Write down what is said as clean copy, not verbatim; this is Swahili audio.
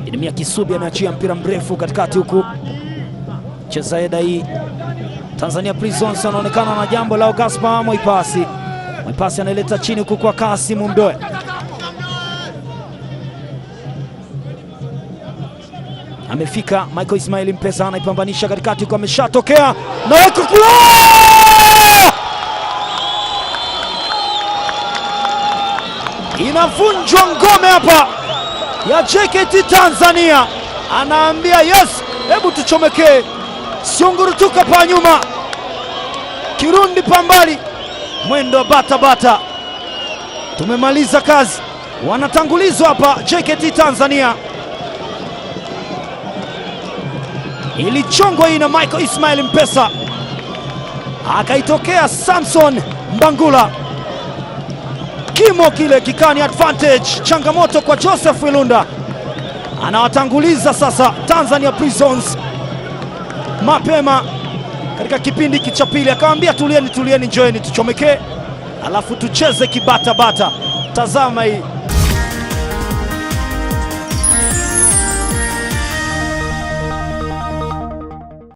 Idimia Kisubi ameachia mpira mrefu katikati huku. Cheza eda hii. Tanzania Prisons anaonekana na jambo lao. Gaspar Moipasi. Moipasi anaileta chini huku kwa Kasim Mdoe. Amefika Michael Ismail Mpesa anaipambanisha katikati huku, ameshatokea na weko kula! Inavunjwa ngome hapa ya JKT Tanzania. Anaambia yes, hebu tuchomekee. Siungurutuka pa nyuma, Kirundi pambali, mwendo wa bata. Tumemaliza kazi. Wanatangulizwa hapa JKT Tanzania. Ilichongwa hii na Michael Ismail Mpesa, akaitokea Samson Mbangula. Kimo kile kikani advantage, changamoto kwa Joseph Wilunda. Anawatanguliza sasa Tanzania Prisons mapema katika kipindi cha pili. Akamwambia tulieni, njoeni tuchomekee, alafu tucheze kibata. Tazama hii.